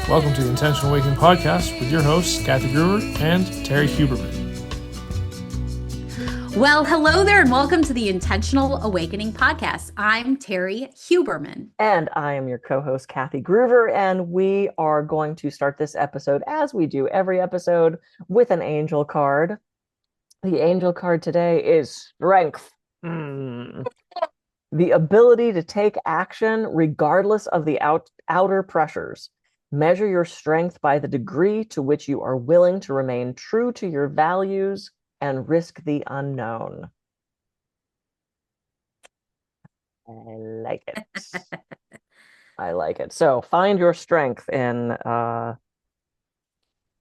Welcome to the Intentional Awakening Podcast with your hosts, Kathy Gruver and Terrie Huberman. Well, hello there, and welcome to the Intentional Awakening Podcast. I'm Terrie Huberman. And I am your co-host, Kathy Gruver, and we are going to start this episode, as we do every episode, with an angel card. The angel card today is Strength. The ability to take action regardless of the outer pressures. Measure your strength by the degree to which you are willing to remain true to your values and risk the unknown. I like it. I like it. So find your strength in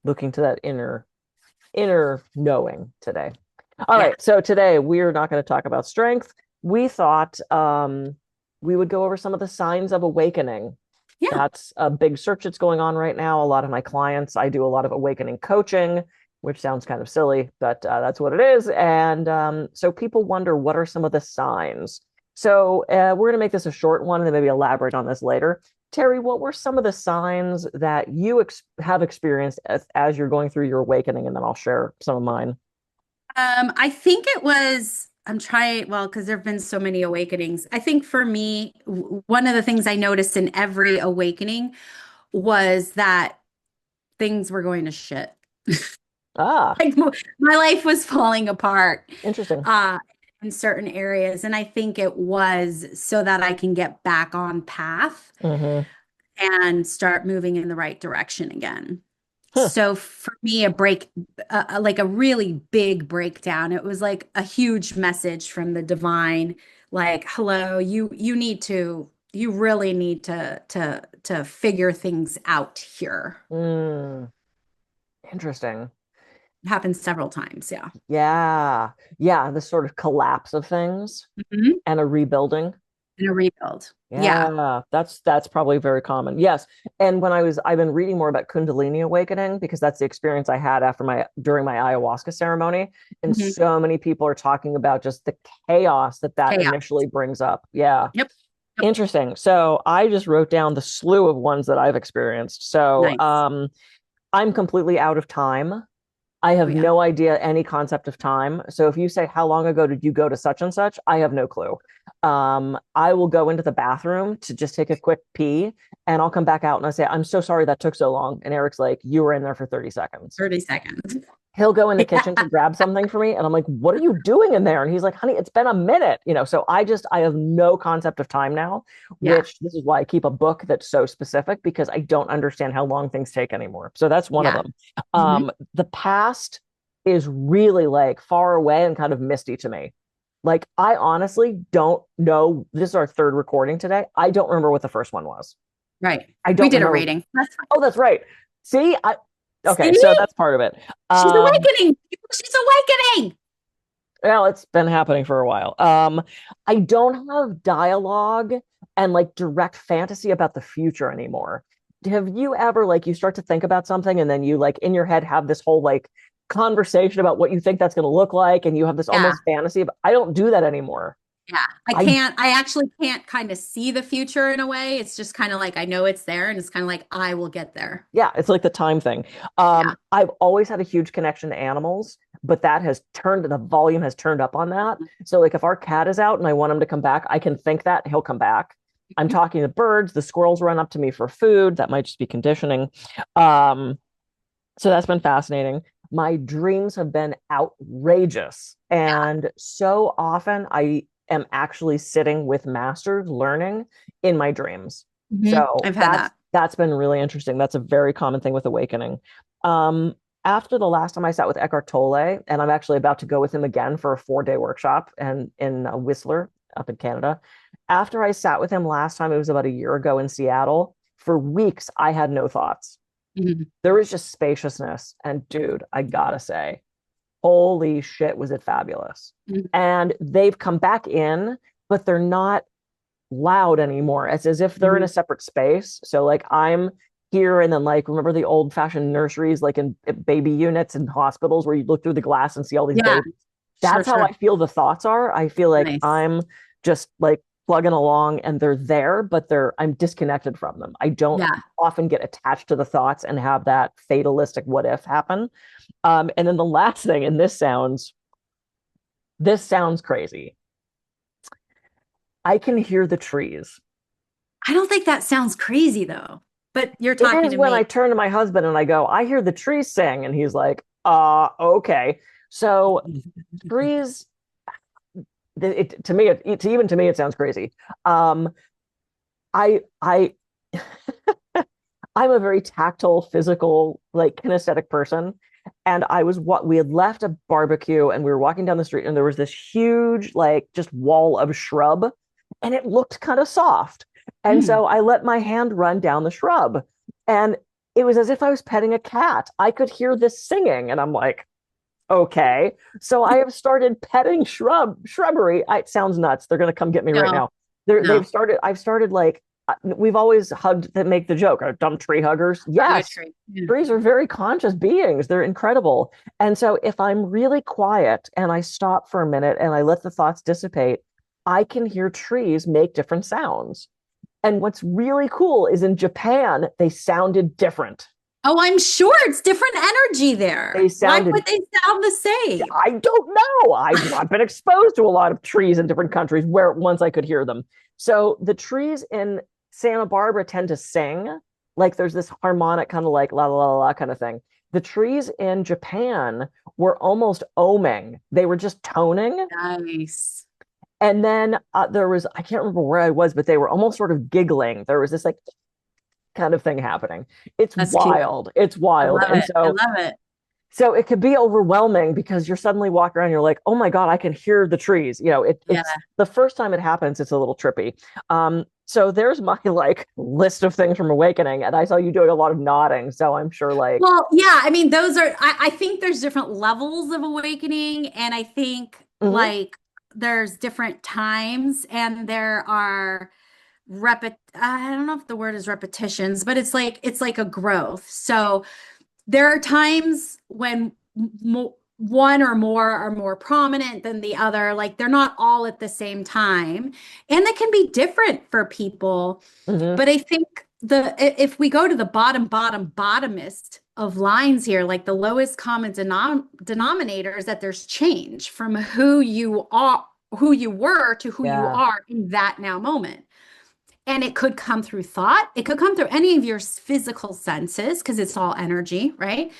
looking to that inner knowing today. All right. So today we're not going to talk about strength. We thought we would go over some of the signs of awakening. Yeah. That's a big search that's going on right now. A lot of my clients, I do a lot of awakening coaching, which sounds kind of silly, but that's what it is. And so people wonder, what are some of the signs? So we're going to make this a short one and then maybe elaborate on this later. Terrie, what were some of the signs that you have experienced as you're going through your awakening? And then I'll share some of mine. I think it was, because there have been so many awakenings. I think for me, one of the things I noticed in every awakening was that things were going to shit. Like my life was falling apart. Interesting. In certain areas. And I think it was so that I can get back on path and start moving in the right direction again. So for me, like a really big breakdown, it was like a huge message from the divine, like, hello, you really need to figure things out here. Interesting. It happened several times. Yeah. This sort of collapse of things and a rebuilding. And a rebuild. Yeah. That's probably very common. Yes. And I've been reading more about Kundalini awakening because that's the experience I had during my ayahuasca ceremony. And so many people are talking about just the chaos that initially brings up. Yeah. Yep. Interesting. So I just wrote down the slew of ones that I've experienced. So Nice. I'm completely out of time. I have no idea any concept of time. So if you say, how long ago did you go to such and such? I have no clue. I will go into the bathroom to just take a quick pee and I'll come back out and I say, I'm so sorry that took so long. And Eric's like, you were in there for 30 seconds. 30 seconds. He'll go in the kitchen to grab something for me. And I'm like, what are you doing in there? And he's like, honey, it's been a minute. So I have no concept of time now, which this is why I keep a book that's so specific because I don't understand how long things take anymore. So that's one of them. The past is really like far away and kind of misty to me. Like, I honestly don't know. This is our third recording today. I don't remember what the first one was. Right. I don't We did remember. a reading. That's fine. Oh, that's right. See, okay, so that's part of it. She's awakening. She's awakening. Well, it's been happening for a while. I don't have dialogue and like direct fantasy about the future anymore. Have you ever you start to think about something and then you like in your head have this whole like conversation about what you think that's going to look like and you have this almost fantasy, but I don't do that anymore. I actually can't kind of see the future in a way. It's just kind of like, I know it's there and it's kind of like, I will get there. Yeah. It's like the time thing. I've always had a huge connection to animals, but the volume has turned up on that. So like if our cat is out and I want him to come back, I can think that he'll come back. I'm talking to birds. The squirrels run up to me for food. That might just be conditioning. So that's been fascinating. My dreams have been outrageous. And so often I am actually sitting with masters learning in my dreams. So I've had that. That's been really interesting. That's a very common thing with awakening. After the last time I sat with Eckhart Tolle, and I'm actually about to go with him again for a 4-day workshop in Whistler up in Canada. After I sat with him last time, it was about a year ago in Seattle, for weeks, I had no thoughts. There was just spaciousness. And dude, I gotta say, holy shit, was it fabulous. And they've come back in, but they're not loud anymore. It's as if they're in a separate space. So like I'm here and then like, remember the old fashioned nurseries, like in baby units in hospitals where you look through the glass and see all these babies. That's how I feel the thoughts are. I feel like I'm just like plugging along and they're there, but I'm disconnected from them. I don't Yeah. often get attached to the thoughts and have that fatalistic what if happen. And then the last thing, and this sounds crazy. I can hear the trees. I don't think that sounds crazy though, but you're It talking is to when I me. turn to my husband and I go, I hear the trees sing. And he's like, okay. So trees, to me, even to me, it sounds crazy. Um, I I'm a very tactile, physical, like kinesthetic person. And we had left a barbecue and we were walking down the street and there was this huge, like just wall of shrub and it looked kind of soft. And Mm. so I let my hand run down the shrub and it was as if I was petting a cat. I could hear this singing and I'm like, okay. So I have started petting shrubbery. It sounds nuts. They're going to come get me right No, now. no. I've started like, we've always hugged that make the joke, are dumb tree huggers. Hug a Yes, tree. Yeah. trees are very conscious beings. They're incredible. And so if I'm really quiet and I stop for a minute and I let the thoughts dissipate, I can hear trees make different sounds. And what's really cool is in Japan, they sounded different. Oh, I'm sure it's different energy They there. Why sounded would they sound the same? I don't know. I've not been exposed to a lot of trees in different countries where once I could hear them. So the trees in Santa Barbara tend to sing. Like there's this harmonic kind of like la la la la kind of thing. The trees in Japan were almost oming. They were just toning. Nice. And then there was, I can't remember where I was, but they were almost sort of giggling. There was this like kind of thing happening. It's That's cute. wild. It's I wild. love And it. I so love it. so it could be overwhelming because you're suddenly walking around, you're like, oh my God, I can hear the trees. Yeah. It's the first time it happens, it's a little trippy. So there's my like list of things from awakening, and I saw you doing a lot of nodding. So I'm sure like, Well, yeah, I mean, I think there's different levels of awakening, and I think mhm, like there's different times, and there are I don't know if the word is repetitions, but it's like a growth. So there are times when one or more are more prominent than the other. Like they're not all at the same time. And that can be different for people. mhm, But I think if we go to the bottomest of lines here, like the lowest common denominator is that there's change from who you were to who you yeah, are in that now moment. And it could come through thought. It could come through any of your physical senses because it's all energy, right?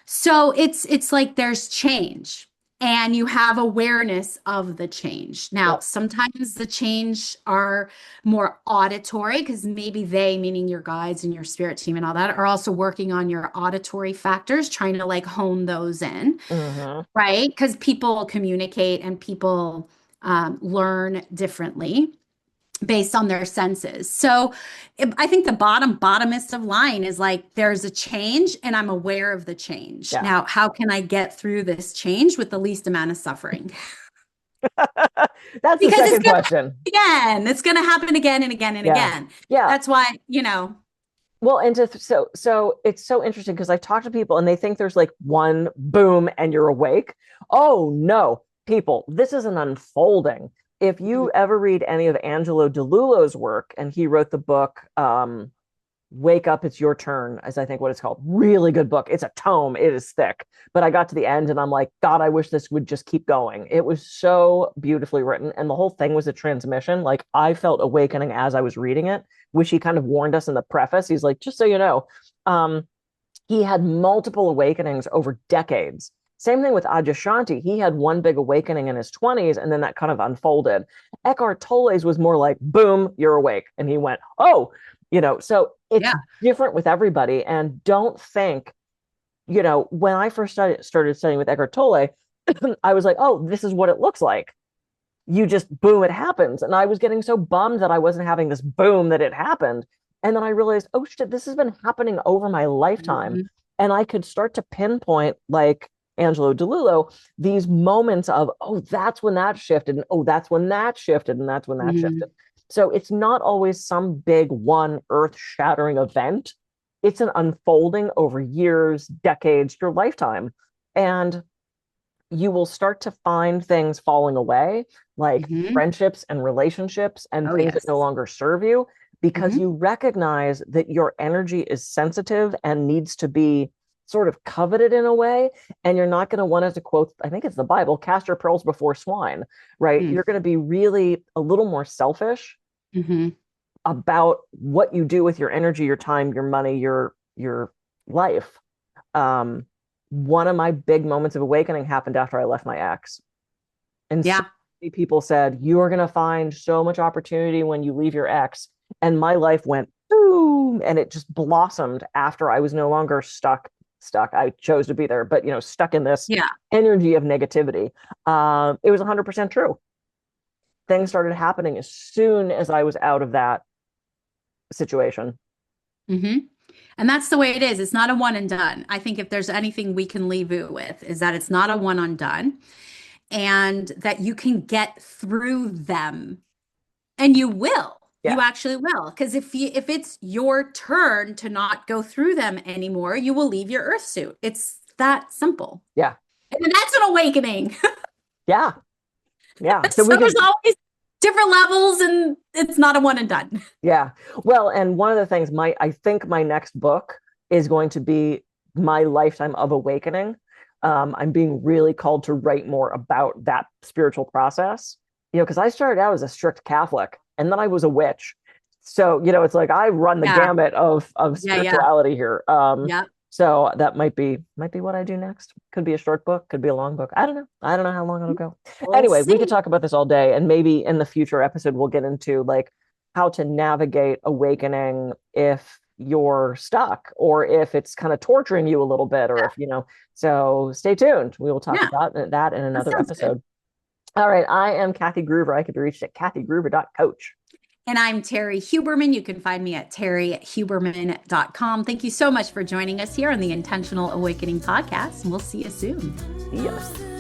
So it's like there's change and you have awareness of the change. Now, yep, sometimes the change are more auditory because maybe they, meaning your guides and your spirit team and all that, are also working on your auditory factors, trying to like hone those in, mhm, right? Because people communicate and people learn differently based on their senses. So I think the bottomest of line is like there's a change and I'm aware of the change. yeah. Now, how can I get through this change with the least amount of suffering? That's the Because it's second going to question. happen again. It's going to happen again and again and Yeah, again. yeah. That's why. Well, and so it's so interesting because I talk to people and they think there's like one boom and you're awake. Oh no, people, this is an unfolding. If you ever read any of Angelo DeLullo's work, and he wrote the book Wake Up, It's Your Turn, as I think what it's called. Really good book. It's a tome. It is thick. But I got to the end and I'm like, God, I wish this would just keep going. It was so beautifully written. And the whole thing was a transmission. Like I felt awakening as I was reading it, which he kind of warned us in the preface. He's like, just so you know, um, he had multiple awakenings over decades. Same thing with Adyashanti. He had one big awakening in his 20s, and then that kind of unfolded. Eckhart Tolle's was more like, boom, you're awake. And he went, oh, so it's Yeah. different with everybody. And don't think, when I first started studying with Eckhart Tolle, I was like, oh, this is what it looks like. You just boom, it happens. And I was getting so bummed that I wasn't having this boom that it happened. And then I realized, oh shit, this has been happening over my lifetime. Mhm. And I could start to pinpoint, like Angelo DeLullo, these moments of, oh, that's when that shifted. And oh, that's when that shifted. And that's when that shifted. Mhm. So it's not always some big one earth shattering event. It's an unfolding over years, decades, your lifetime. And you will start to find things falling away, like Mm-hmm. friendships and relationships and Oh, things that yes. no longer serve you, because Mm-hmm. you recognize that your energy is sensitive and needs to be sort of coveted in a way. And you're not going to want to quote, I think it's the Bible, cast your pearls before swine, right? You're going to be really a little more selfish Mm-hmm. about what you do with your energy, your time, your money, your life. One of my big moments of awakening happened after I left my ex. And so Yeah. many people said, you are going to find so much opportunity when you leave your ex. And my life went boom, and it just blossomed after I was no longer stuck. I chose to be there, but stuck in this Yeah. energy of negativity. It was 100% true. Things started happening as soon as I was out of that situation. Mm-hmm. And that's the way it is. It's not a one and done. I think if there's anything we can leave you with, is that it's not a one and done, and that you can get through them. And you will. Yeah. You actually will. Because if it's your turn to not go through them anymore, you will leave your earth suit. It's that simple. Yeah. And that's an awakening. Yeah. Yeah. So So we can, there's always different levels, and it's not a one and done. yeah. Well, and one of the things I think my next book is going to be my lifetime of awakening. I'm being really called to write more about that spiritual process, because I started out as a strict Catholic and then I was a witch. So, it's like I run the Yeah. gamut of Yeah. spirituality here. Yeah. So that might be what I do next. Could be a short book, could be a long book. I don't know. I don't know how long it'll go. We'll Anyway, we see. could talk about this all day, and maybe in the future episode we'll get into like how to navigate awakening if you're stuck, or if it's kind of torturing you a little bit, or if so stay tuned. We will talk Yeah. about that in That another sounds episode. good. All right, I am Kathy Gruver. I can be reached at kathygruver.coach. And I'm Terrie Huberman. You can find me at terriehuberman.com. Thank you so much for joining us here on the Intentional Awakening podcast, and we'll see you soon. Yes.